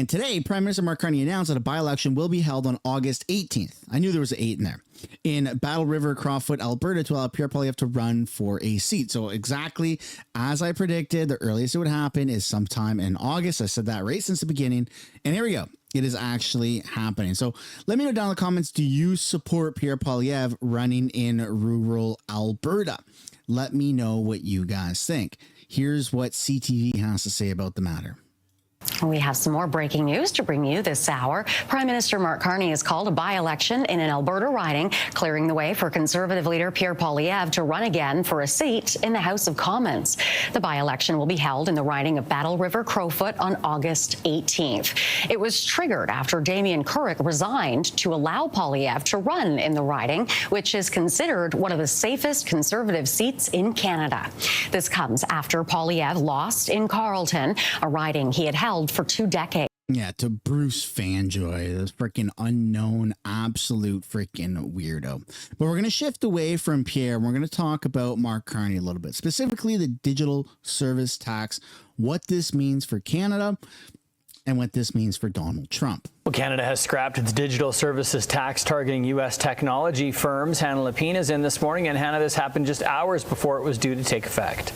And today, Prime Minister Mark Carney announced that a by-election will be held on August 18th. I knew there was an 8 in there. In Battle River, Crowfoot, Alberta, to allow Pierre Poilievre to run for a seat. So exactly as I predicted, the earliest it would happen is sometime in August. I said that right since the beginning. And here we go. It is actually happening. So let me know down in the comments, do you support Pierre Poilievre running in rural Alberta? Let me know what you guys think. Here's what CTV has to say about the matter. We have some more breaking news to bring you this hour. Prime Minister Mark Carney has called a by-election in an Alberta riding, clearing the way for Conservative leader Pierre Poilievre to run again for a seat in the House of Commons. The by-election will be held in the riding of Battle River Crowfoot on August 18th. It was triggered after Damien Currick resigned to allow Poilievre to run in the riding, which is considered one of the safest Conservative seats in Canada. This comes after Poilievre lost in Carleton, a riding he had held for 2 decades. Yeah, to Bruce Fanjoy, this freaking unknown, absolute freaking weirdo. But we're going to shift away from Pierre. We're going to talk about Mark Carney a little bit, specifically the digital service tax, what this means for Canada, and what this means for Donald Trump. Well, Canada has scrapped its digital services tax targeting U.S. technology firms. Hannah Lapine is in this morning. And Hannah, this happened just hours before it was due to take effect.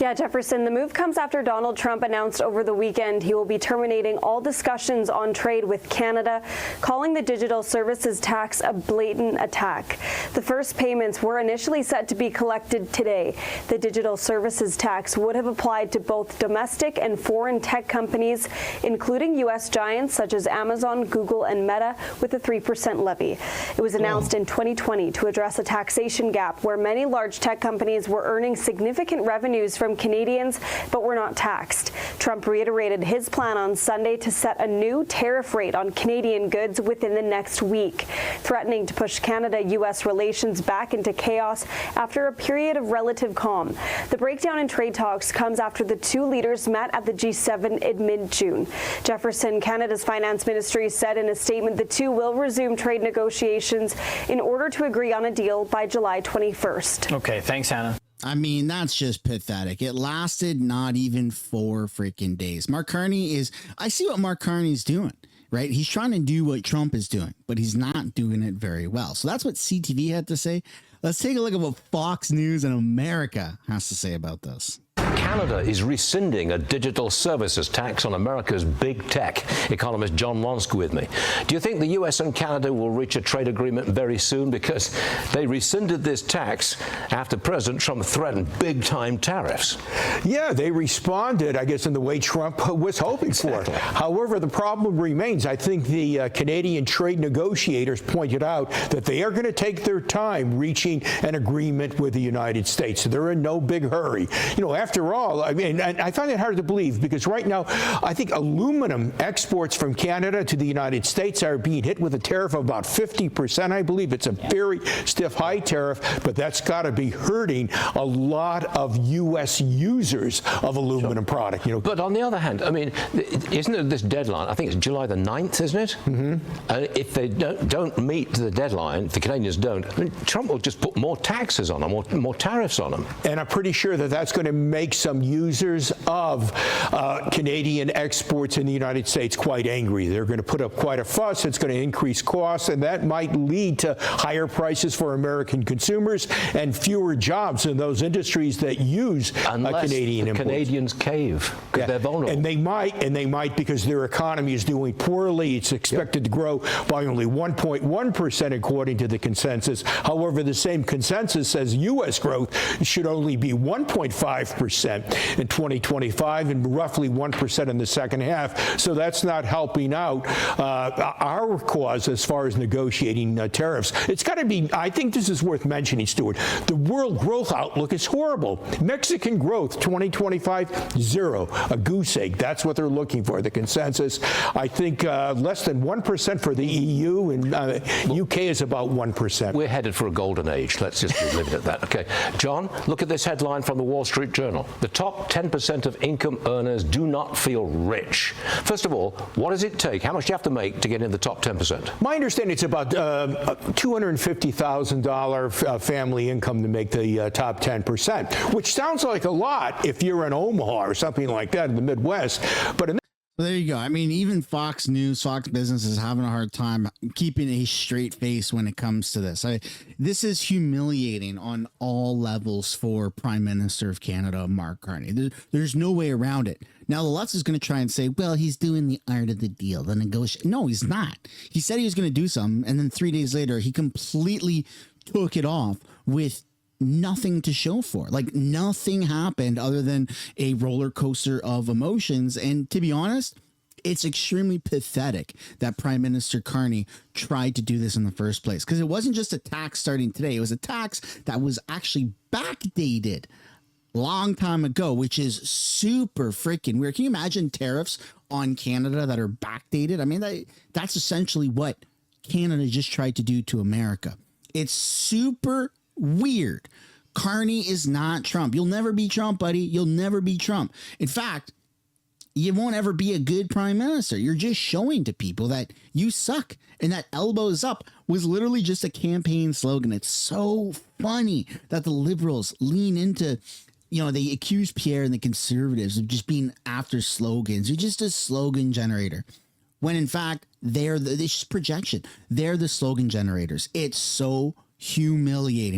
Yeah, Jefferson, the move comes after Donald Trump announced over the weekend he will be terminating all discussions on trade with Canada, calling the digital services tax a blatant attack. The first payments were initially set to be collected today. The digital services tax would have applied to both domestic and foreign tech companies, including U.S. giants such as Amazon, Google, and Meta, with a 3% levy. It was announced in 2020 to address a taxation gap where many large tech companies were earning significant revenues from Canadians but were not taxed. Trump reiterated his plan on Sunday to set a new tariff rate on Canadian goods within the next week, threatening to push Canada-U.S. relations back into chaos after a period of relative calm. The breakdown in trade talks comes after the two leaders met at the G7 in mid-June. Jefferson, Canada's finance ministry, said in a statement the two will resume trade negotiations in order to agree on a deal by July 21st. Okay, thanks, Hannah. I mean, that's just pathetic. It lasted not even 4 freaking days. Mark Carney is, I see what Mark Carney's doing, right? He's trying to do what Trump is doing, but he's not doing it very well. So that's what CTV had to say. Let's take a look at what Fox News in America has to say about this. Canada is rescinding a digital services tax on America's big tech. Economist John Lonsk with me. Do you think the U.S. and Canada will reach a trade agreement very soon? Because they rescinded this tax after President Trump threatened big-time tariffs. Yeah, they responded, I guess, in the way Trump was hoping for. However, the problem remains. I think the Canadian trade negotiators pointed out that they are going to take their time reaching an agreement with the United States. So they're in no big hurry. You know, after all, I mean, I find it hard to believe because right now, I think aluminum exports from Canada to the United States are being hit with a tariff of about 50%. I believe it's a very stiff, high tariff, but that's got to be hurting a lot of U.S. users of aluminum product. You know, but on the other hand, I mean, isn't there this deadline? I think it's July the 9th, isn't it? Mm-hmm. If they don't meet the deadline, if the Canadians don't, I mean, Trump will just put more taxes on them, more tariffs on them. And I'm pretty sure that that's going to make some users of Canadian exports in the United States quite angry. They're going to put up quite a fuss. It's going to increase costs, and that might lead to higher prices for American consumers and fewer jobs in those industries that use Canadian imports. Canadians cave because they're vulnerable. And they might because their economy is doing poorly. It's expected to grow by only 1.1% according to the consensus. However, the same consensus says U.S. growth should only be 1.5% in 2025 and roughly 1% in the second half. So that's not helping out our cause as far as negotiating tariffs. It's got to be, I think this is worth mentioning, Stuart. The world growth outlook is horrible. Mexican growth 2025, 0, a goose egg. That's what they're looking for. The consensus, I think less than 1% for the EU, and UK is about 1%. We're headed for a golden age. Let's just leave it at that. Okay. John, look at this headline from the Wall Street Journal. The top 10% of income earners do not feel rich. First of all, what does it take? How much do you have to make to get in the top 10%? My understanding it's about $250,000 family income to make the top 10%, which sounds like a lot if you're in Omaha or something like that in the Midwest. But in Well, there you go. I mean, even Fox News, Fox Business is having a hard time keeping a straight face when it comes to this. This is humiliating on all levels for Prime Minister of Canada, Mark Carney. There's no way around it. Now, the left is going to try and say, well, he's doing the art of the deal, the negotiation. No, he's not. He said he was going to do something, and then 3 days later, he completely took it off with nothing to show for. Like, nothing happened other than a roller coaster of emotions. And to be honest, it's extremely pathetic that Prime Minister Carney tried to do this in the first place, because it wasn't just a tax starting today. It was a tax that was actually backdated long time ago, which is super freaking weird. Can you imagine tariffs on Canada that are backdated? I mean, that's essentially what Canada just tried to do to America. It's super weird. Carney is not Trump. You'll never be Trump, buddy. You'll never be Trump. In fact, you won't ever be a good prime minister. You're just showing to people that you suck. And that elbows up was literally just a campaign slogan. It's so funny that the Liberals lean into, they accuse Pierre and the Conservatives of just being after slogans. You're just a slogan generator, when in fact it's just projection. They're the slogan generators. It's so humiliating.